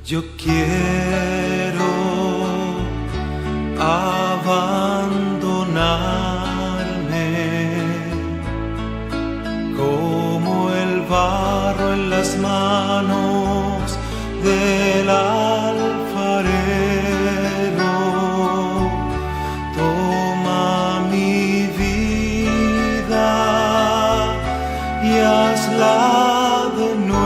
Yo quiero abandonarme como el barro en las manos del alfarero. Toma mi vida y hazla de nuevo.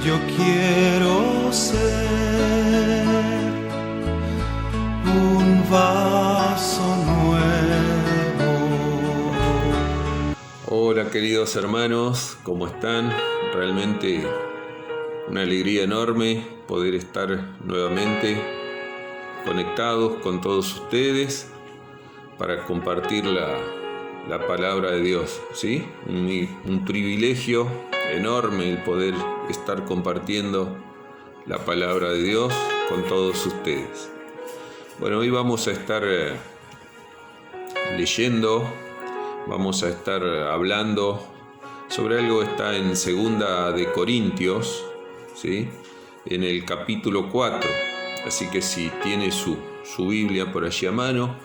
Yo quiero ser un vaso nuevo. Hola queridos hermanos, ¿cómo están? Realmente una alegría enorme poder estar nuevamente conectados con todos ustedes para compartir la palabra de Dios, ¿sí? Un privilegio enorme el poder estar compartiendo la palabra de Dios con todos ustedes. Bueno, hoy vamos a estar leyendo, vamos a estar hablando sobre algo que está en 2 de Corintios, ¿sí? En el capítulo 4. Así que si tiene su Biblia por allí a mano,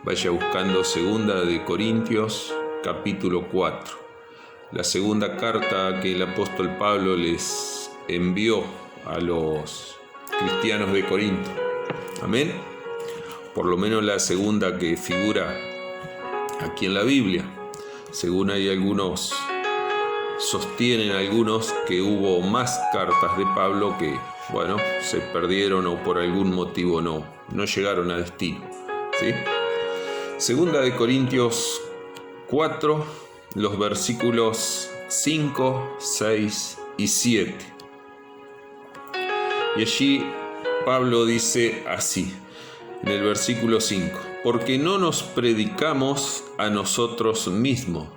vaya buscando 2 de Corintios, capítulo 4. La segunda carta que el apóstol Pablo les envió a los cristianos de Corinto. Amén. Por lo menos la segunda que figura aquí en la Biblia. Según hay algunos, sostienen algunos que hubo más cartas de Pablo que, bueno, se perdieron o por algún motivo no llegaron a destino, ¿sí? Segunda de Corintios 4, los versículos 5, 6 y 7. Y allí Pablo dice así, en el versículo 5: porque no nos predicamos a nosotros mismos,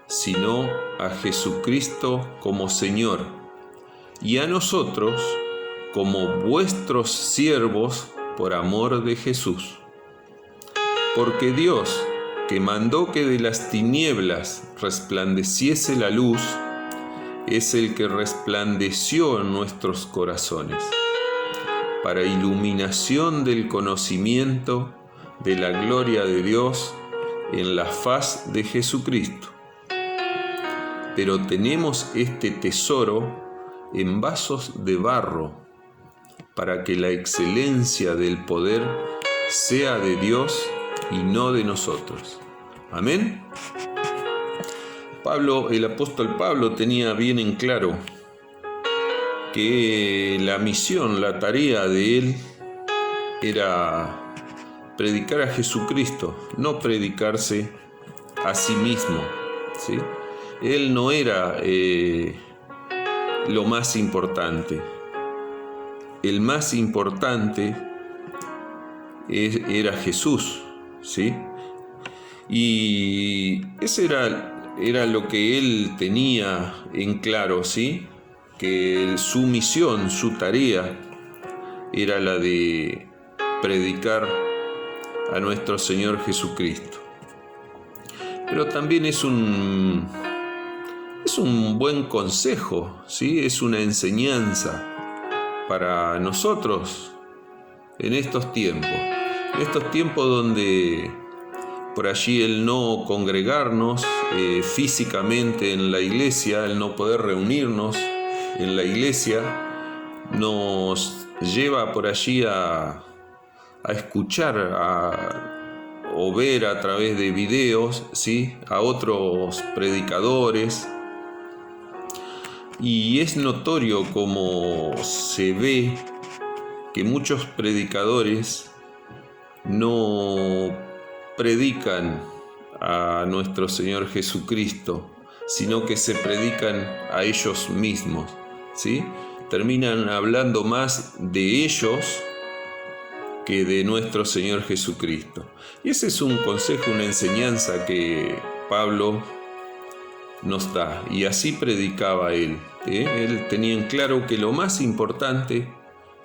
sino a Jesucristo como Señor, y a nosotros como vuestros siervos por amor de Jesús. Porque Dios, que mandó que de las tinieblas resplandeciese la luz, es el que resplandeció en nuestros corazones, para iluminación del conocimiento de la gloria de Dios en la faz de Jesucristo. Pero tenemos este tesoro en vasos de barro, para que la excelencia del poder sea de Dios y no de nosotros. Amén. El apóstol Pablo tenía bien en claro que la misión, la tarea de él era predicar a Jesucristo, no predicarse a sí mismo, ¿sí? Él no era lo más importante. El más importante era Jesús, ¿sí? Y ese era lo que él tenía en claro, ¿sí? Que su misión, su tarea, era la de predicar a nuestro Señor Jesucristo. Pero también es un buen consejo, ¿sí? Es una enseñanza para nosotros en estos tiempos donde por allí el no congregarnos físicamente en la iglesia, el no poder reunirnos en la iglesia, nos lleva por allí a escuchar o ver a través de videos, ¿sí? A otros predicadores. Y es notorio como se ve que muchos predicadores no predican a nuestro Señor Jesucristo, sino que se predican a ellos mismos, ¿sí? Terminan hablando más de ellos que de nuestro Señor Jesucristo. Y ese es un consejo, una enseñanza que Pablo nos da, y así predicaba él. Él tenía en claro que lo más importante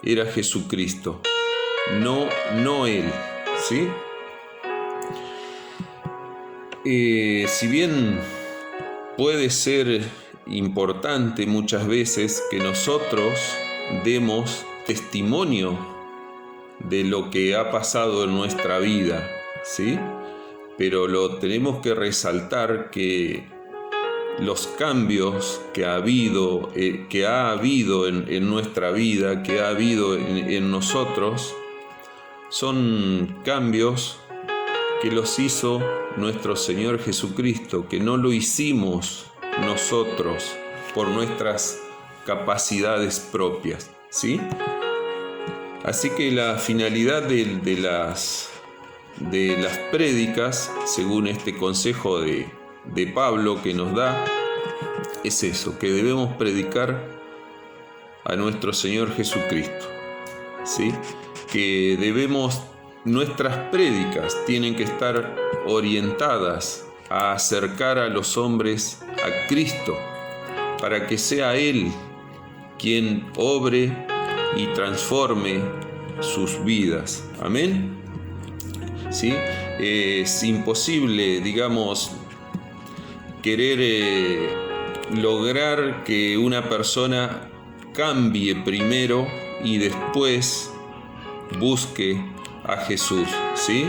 era Jesucristo, no él, ¿sí? Si bien puede ser importante muchas veces que nosotros demos testimonio de lo que ha pasado en nuestra vida, ¿sí? Pero lo tenemos que resaltar que los cambios que ha habido en nuestra vida, que ha habido en nosotros, son cambios que los hizo nuestro Señor Jesucristo, que no lo hicimos nosotros por nuestras capacidades propias, ¿sí? Así que la finalidad de las prédicas, según este consejo de Pablo que nos da, es eso, que debemos predicar a nuestro Señor Jesucristo, ¿sí? Que nuestras prédicas tienen que estar orientadas a acercar a los hombres a Cristo, para que sea Él quien obre y transforme sus vidas. Amén. ¿Sí? Es imposible, querer lograr que una persona cambie primero y después busque a Jesús, ¿sí?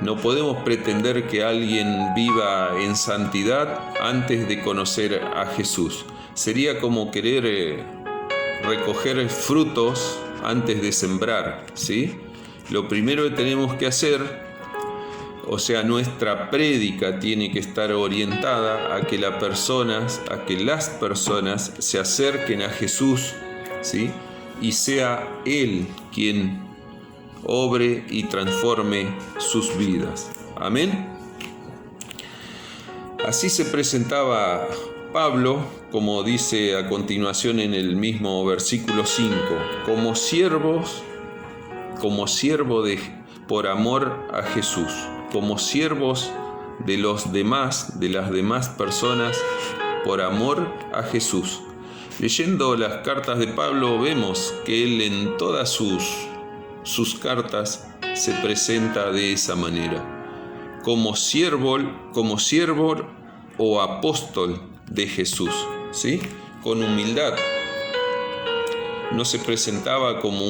No podemos pretender que alguien viva en santidad antes de conocer a Jesús. Sería como querer recoger frutos antes de sembrar, ¿sí? Lo primero que tenemos que hacer, nuestra prédica tiene que estar orientada a que las personas se acerquen a Jesús, ¿sí? Y sea Él quien obre y transforme sus vidas. Amén. Así se presentaba Pablo, como dice a continuación en el mismo versículo 5, como siervo por amor a Jesús, como siervos de las demás personas, por amor a Jesús. Leyendo las cartas de Pablo vemos que él en todas sus cartas se presenta de esa manera, como siervo o apóstol de Jesús, ¿sí? Con humildad. No se presentaba como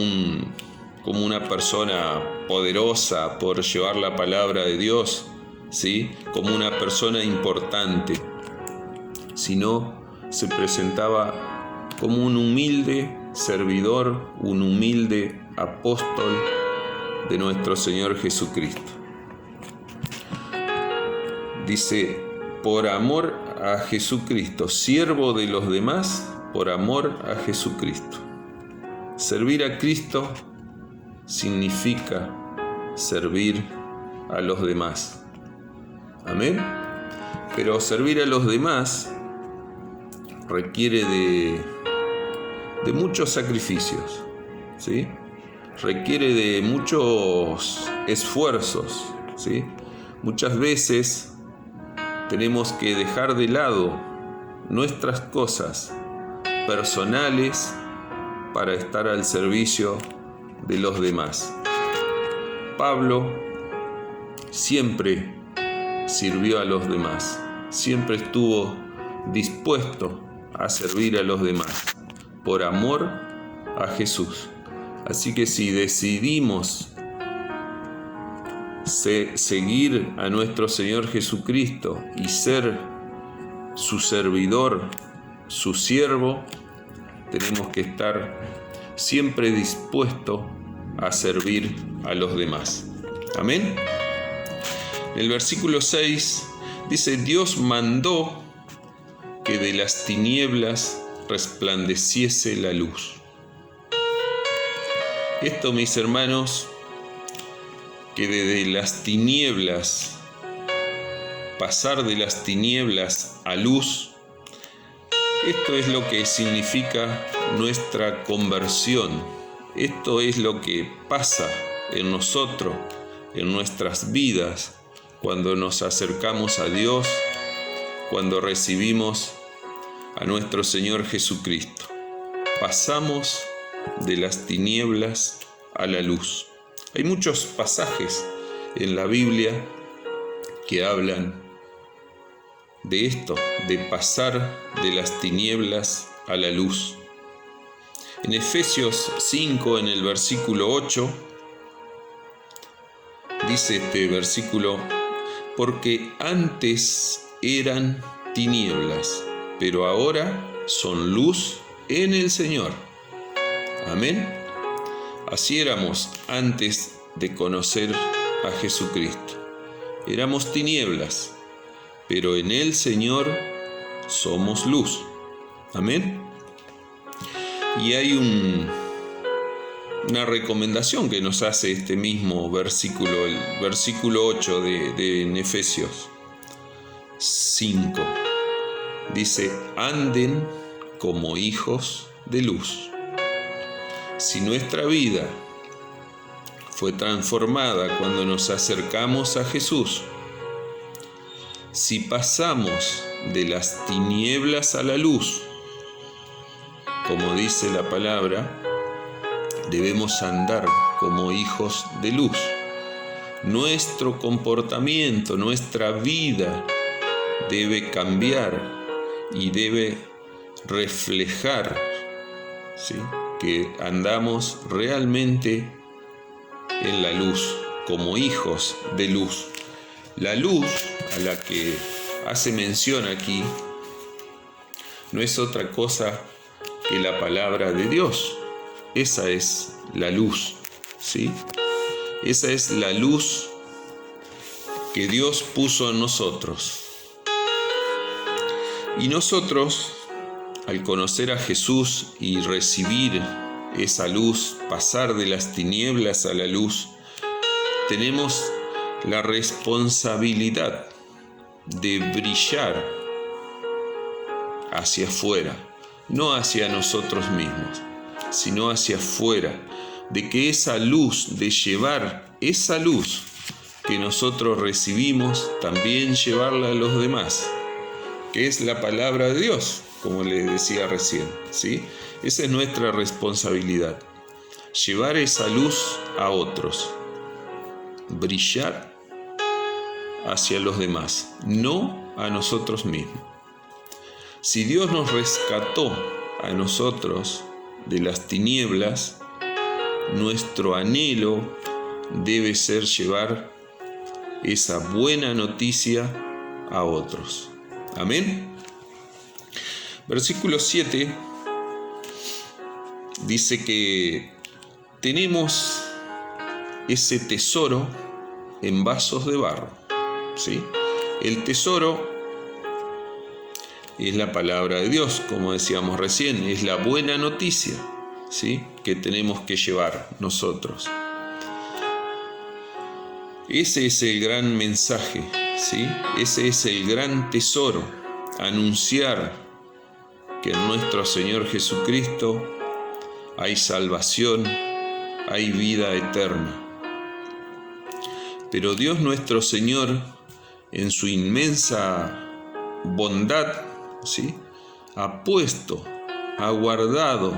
una persona poderosa por llevar la palabra de Dios, ¿sí? Como una persona importante, sino se presentaba como un humilde servidor, un humilde apóstol de nuestro Señor Jesucristo. Dice, por amor a Jesucristo, siervo de los demás, por amor a Jesucristo. Servir a Cristo significa servir a los demás. Amén. Pero servir a los demás requiere de muchos sacrificios, ¿sí? Requiere de muchos esfuerzos, ¿sí? Muchas veces tenemos que dejar de lado nuestras cosas personales para estar al servicio de los demás. Pablo siempre sirvió a los demás, siempre estuvo dispuesto a servir a los demás por amor a Jesús. Así que si decidimos seguir a nuestro Señor Jesucristo y ser su servidor, su siervo, tenemos que estar siempre dispuestos a servir a los demás. Amén. En el versículo 6 dice: Dios mandó que de las tinieblas resplandeciese la luz. Esto, mis hermanos, que desde las tinieblas, pasar de las tinieblas a luz, esto es lo que significa nuestra conversión. Esto es lo que pasa en nosotros, en nuestras vidas, cuando nos acercamos a Dios, cuando recibimos a nuestro Señor Jesucristo. Pasamos de las tinieblas a la luz. Hay muchos pasajes en la Biblia que hablan de esto, de pasar de las tinieblas a la luz. En Efesios 5, en el versículo 8, dice este versículo: porque antes eran tinieblas, pero ahora son luz en el Señor. Amén. Así éramos antes de conocer a Jesucristo. Éramos tinieblas, pero en el Señor somos luz. Amén. Y hay una recomendación que nos hace este mismo versículo, el versículo 8 en Efesios 5. Dice: anden como hijos de luz. Si nuestra vida fue transformada cuando nos acercamos a Jesús, si pasamos de las tinieblas a la luz, como dice la palabra, debemos andar como hijos de luz. Nuestro comportamiento, nuestra vida debe cambiar y debe reflejar, ¿sí?, que andamos realmente en la luz, como hijos de luz. La luz a la que hace mención aquí no es otra cosa que la palabra de Dios. Esa es la luz, ¿sí? Esa es la luz que Dios puso en nosotros. Y nosotros, al conocer a Jesús y recibir esa luz, pasar de las tinieblas a la luz, tenemos la responsabilidad de brillar hacia afuera, no hacia nosotros mismos, sino hacia afuera, de que esa luz, de llevar esa luz que nosotros recibimos, también llevarla a los demás, que es la palabra de Dios, como le decía recién, ¿sí? Esa es nuestra responsabilidad, llevar esa luz a otros, brillar hacia los demás, no a nosotros mismos. Si Dios nos rescató a nosotros de las tinieblas, nuestro anhelo debe ser llevar esa buena noticia a otros. Amén. Versículo 7 dice que tenemos ese tesoro en vasos de barro, ¿sí? El tesoro es la palabra de Dios, como decíamos recién, es la buena noticia, ¿sí?, que tenemos que llevar nosotros. Ese es el gran mensaje, ¿sí? Ese es el gran tesoro, anunciar que en nuestro Señor Jesucristo hay salvación, hay vida eterna. Pero Dios nuestro Señor, en su inmensa bondad, ¿sí?, ha puesto, ha guardado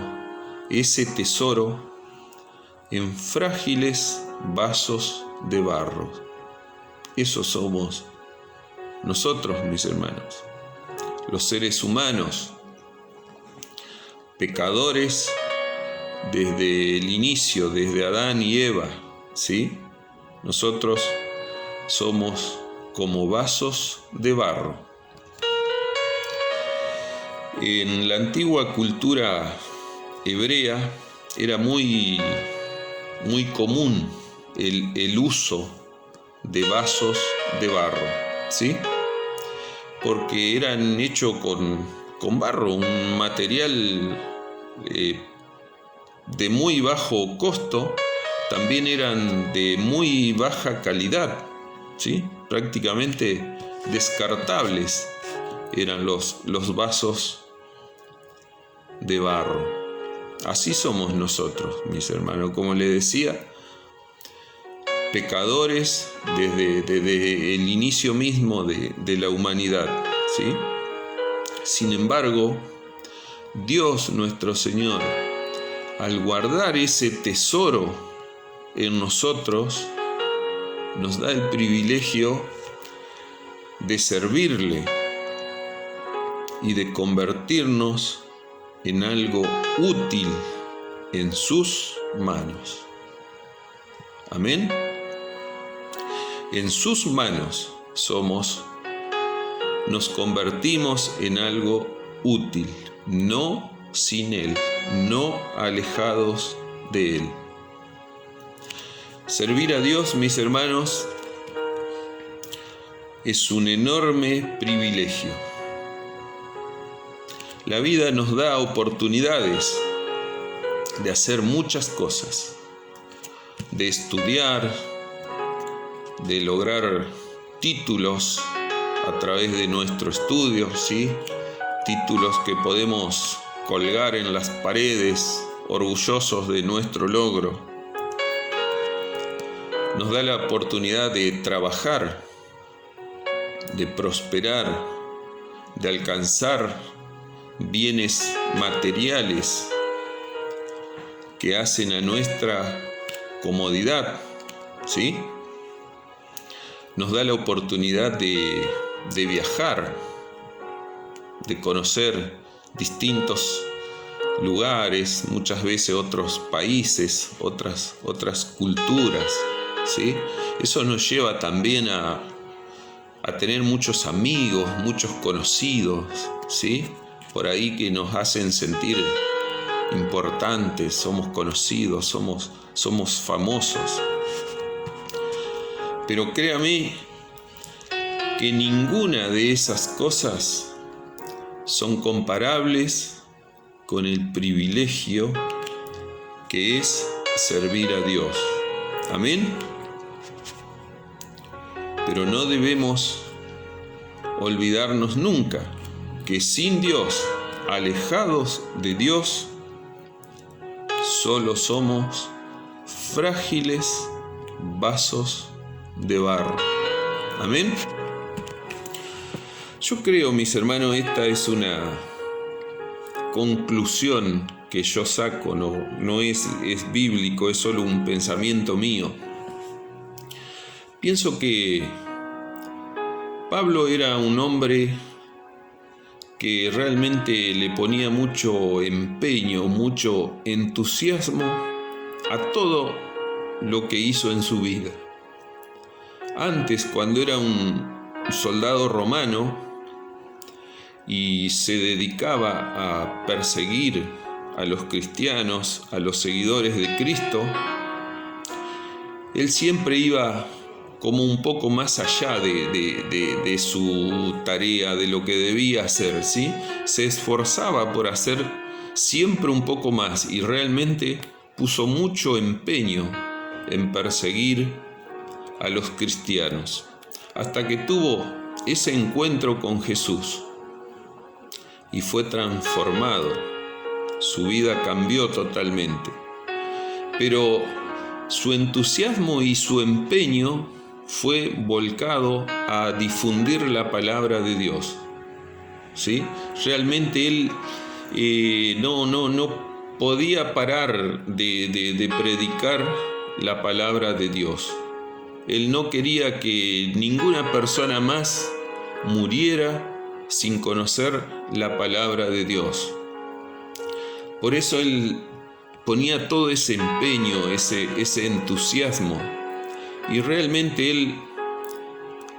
ese tesoro en frágiles vasos de barro. Eso somos nosotros, mis hermanos, los seres humanos, pecadores desde el inicio, desde Adán y Eva, ¿sí? Nosotros somos como vasos de barro. En la antigua cultura hebrea era muy común el uso de vasos de barro, ¿sí? Porque eran hechos con barro, un material de muy bajo costo, también eran de muy baja calidad, ¿sí? Prácticamente descartables eran los vasos de barro. Así somos nosotros, mis hermanos, como les decía, pecadores desde el inicio mismo de la humanidad, ¿sí? Sin embargo, Dios nuestro Señor, al guardar ese tesoro en nosotros, nos da el privilegio de servirle, y de convertirnos en algo útil en sus manos. Amén. En sus manos nos convertimos en algo útil, no sin Él, no alejados de Él. Servir a Dios, mis hermanos, es un enorme privilegio. La vida nos da oportunidades de hacer muchas cosas, de estudiar, de lograr títulos a través de nuestro estudio, ¿sí? Títulos que podemos colgar en las paredes, orgullosos de nuestro logro. Nos da la oportunidad de trabajar, de prosperar, de alcanzar bienes materiales que hacen a nuestra comodidad, ¿sí? Nos da la oportunidad de viajar, de conocer distintos lugares, muchas veces otros países, otras culturas, ¿sí? Eso nos lleva también a tener muchos amigos, muchos conocidos, ¿sí? Por ahí que nos hacen sentir importantes, somos conocidos, somos famosos. Pero créame que ninguna de esas cosas son comparables con el privilegio que es servir a Dios. Amén. Pero no debemos olvidarnos nunca que sin Dios, alejados de Dios, solo somos frágiles vasos de barro. Amén. Yo creo, mis hermanos, esta es una conclusión que yo saco, no es bíblico, es solo un pensamiento mío. Pienso que Pablo era un hombre que realmente le ponía mucho empeño, mucho entusiasmo a todo lo que hizo en su vida. Antes, cuando era un soldado romano y se dedicaba a perseguir a los cristianos, a los seguidores de Cristo, él siempre iba como un poco más allá de su tarea, de lo que debía hacer, ¿sí? Se esforzaba por hacer siempre un poco más y realmente puso mucho empeño en perseguir a los cristianos, hasta que tuvo ese encuentro con Jesús y fue transformado. Su vida cambió totalmente, pero su entusiasmo y su empeño fue volcado a difundir la palabra de Dios, ¿sí? Realmente él no podía parar de predicar la palabra de Dios. Él no quería que ninguna persona más muriera sin conocer la palabra de Dios. Por eso él ponía todo ese empeño, ese entusiasmo, y realmente él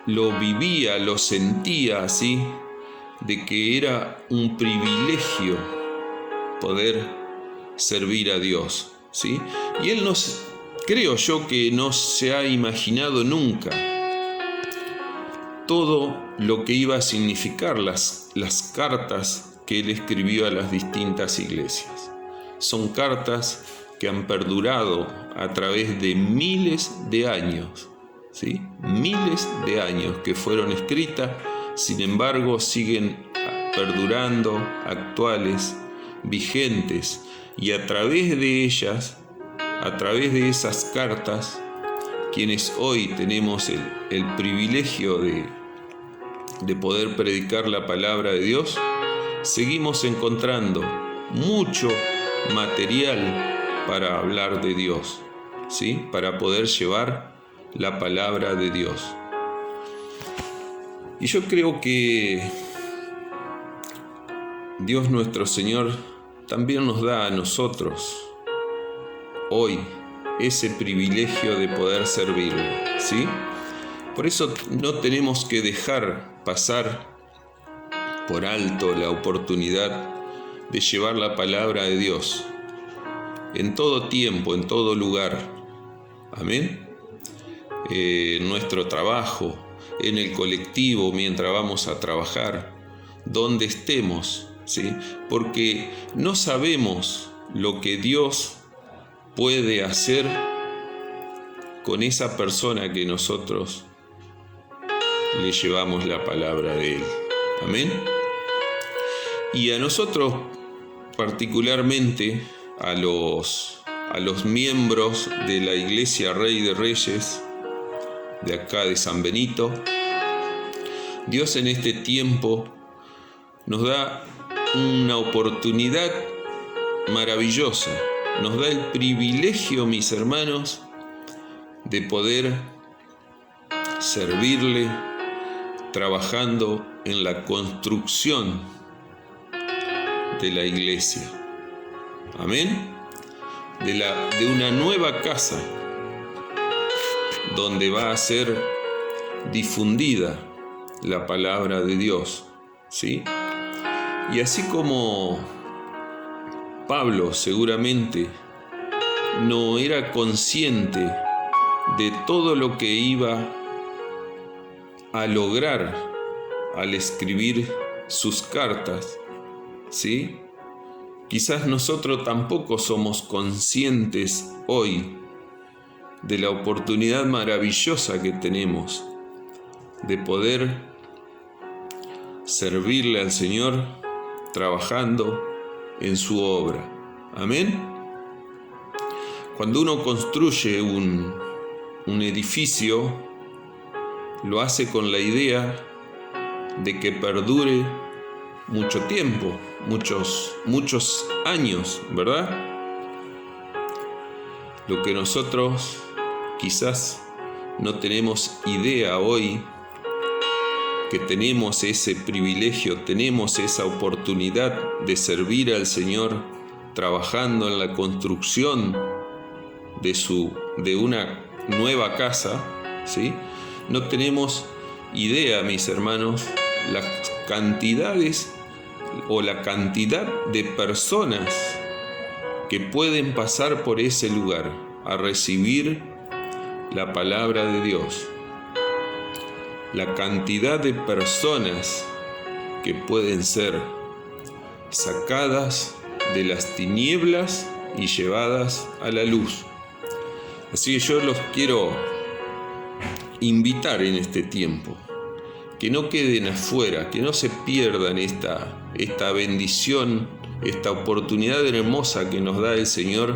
lo vivía, lo sentía así, de que era un privilegio poder servir a Dios, ¿sí? Y él creo yo que no se ha imaginado nunca todo lo que iba a significar las cartas que él escribió a las distintas iglesias. Son cartas que han perdurado a través de miles de años, ¿sí? Miles de años que fueron escritas, sin embargo siguen perdurando, actuales, vigentes, y a través de ellas, a través de esas cartas, quienes hoy tenemos el privilegio de poder predicar la palabra de Dios, seguimos encontrando mucho material para hablar de Dios, ¿sí? Para poder llevar la palabra de Dios. Y yo creo que Dios nuestro Señor también nos da a nosotros hoy ese privilegio de poder servirlo, ¿sí? Por eso no tenemos que dejar pasar por alto la oportunidad de llevar la palabra de Dios en todo tiempo, en todo lugar. Amén. En nuestro trabajo, en el colectivo, mientras vamos a trabajar, donde estemos, ¿sí? Porque no sabemos lo que Dios puede hacer con esa persona que nosotros le llevamos la palabra de Él. Amén. Y a nosotros particularmente, a los miembros de la Iglesia Rey de Reyes, de acá de San Benito, Dios en este tiempo nos da una oportunidad maravillosa, nos da el privilegio, mis hermanos, de poder servirle trabajando en la construcción de la iglesia. Amén. De una nueva casa donde va a ser difundida la palabra de Dios, ¿sí? Y así como Pablo seguramente no era consciente de todo lo que iba a lograr al escribir sus cartas, ¿sí? Quizás nosotros tampoco somos conscientes hoy de la oportunidad maravillosa que tenemos de poder servirle al Señor trabajando en su obra. Amén. Cuando uno construye un edificio, lo hace con la idea de que perdure mucho tiempo, muchos años, ¿verdad? Lo que nosotros quizás no tenemos idea hoy, que tenemos ese privilegio, tenemos esa oportunidad de servir al Señor trabajando en la construcción de una nueva casa, ¿sí? No tenemos idea, mis hermanos, las cantidades o la cantidad de personas que pueden pasar por ese lugar a recibir la palabra de Dios. La cantidad de personas que pueden ser sacadas de las tinieblas y llevadas a la luz. Así que yo los quiero invitar en este tiempo, que no queden afuera, que no se pierdan esta bendición, esta oportunidad hermosa que nos da el Señor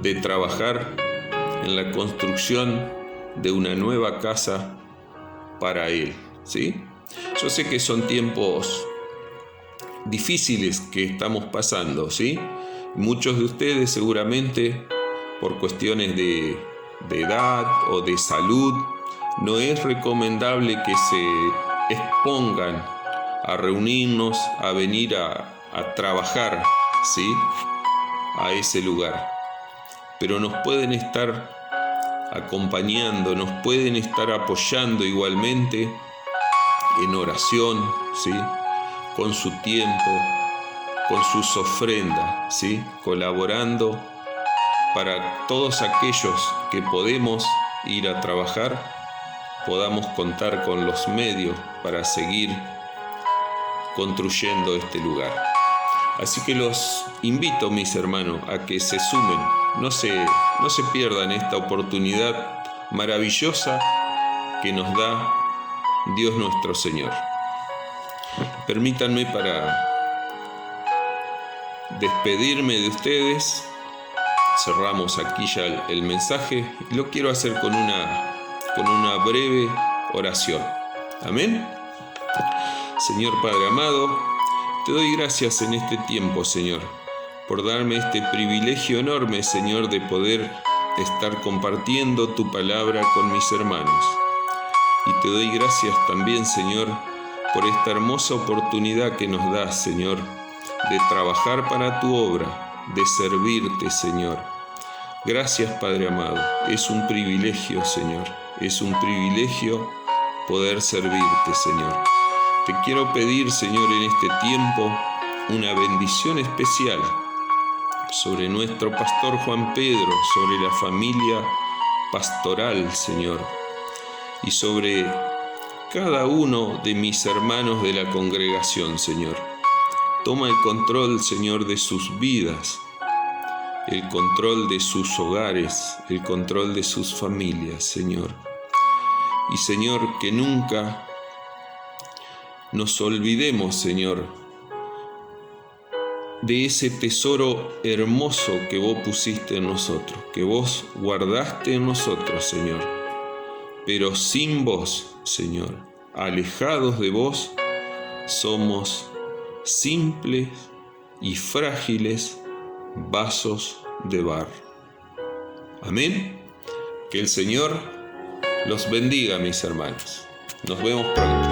de trabajar en la construcción de una nueva casa para Él, ¿sí? Yo sé que son tiempos difíciles que estamos pasando, ¿sí? Muchos de ustedes seguramente por cuestiones de edad o de salud no es recomendable que se expongan a reunirnos, a venir a trabajar, ¿sí? A ese lugar. Pero nos pueden estar acompañando, nos pueden estar apoyando igualmente en oración, ¿sí? Con su tiempo, con sus ofrendas, ¿sí? Colaborando para todos aquellos que podemos ir a trabajar, podamos contar con los medios para seguir construyendo este lugar. Así que los invito, mis hermanos, a que se sumen, no se pierdan esta oportunidad maravillosa que nos da Dios nuestro Señor. Permítanme para despedirme de ustedes. Cerramos aquí ya el mensaje. Lo quiero hacer con una breve oración. Amén. Señor Padre amado, te doy gracias en este tiempo, Señor, por darme este privilegio enorme, Señor, de poder estar compartiendo tu palabra con mis hermanos. Y te doy gracias también, Señor, por esta hermosa oportunidad que nos das, Señor, de trabajar para tu obra, de servirte, Señor. Gracias, Padre amado. Es un privilegio, Señor. Es un privilegio poder servirte, Señor. Te quiero pedir, Señor, en este tiempo una bendición especial sobre nuestro pastor Juan Pedro, sobre la familia pastoral, Señor, y sobre cada uno de mis hermanos de la congregación, Señor. Toma el control, Señor, de sus vidas, el control de sus hogares, el control de sus familias, Señor. Y, Señor, que nunca nos olvidemos, Señor, de ese tesoro hermoso que vos pusiste en nosotros, que vos guardaste en nosotros, Señor. Pero sin vos, Señor, alejados de vos, somos simples y frágiles vasos de barro. Amén. Que el Señor los bendiga, mis hermanos. Nos vemos pronto.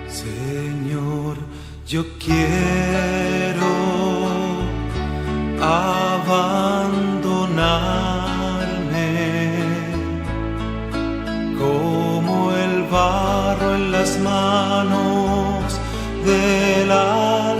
Señor, yo quiero abandonarme como el barro en las manos del alfarero.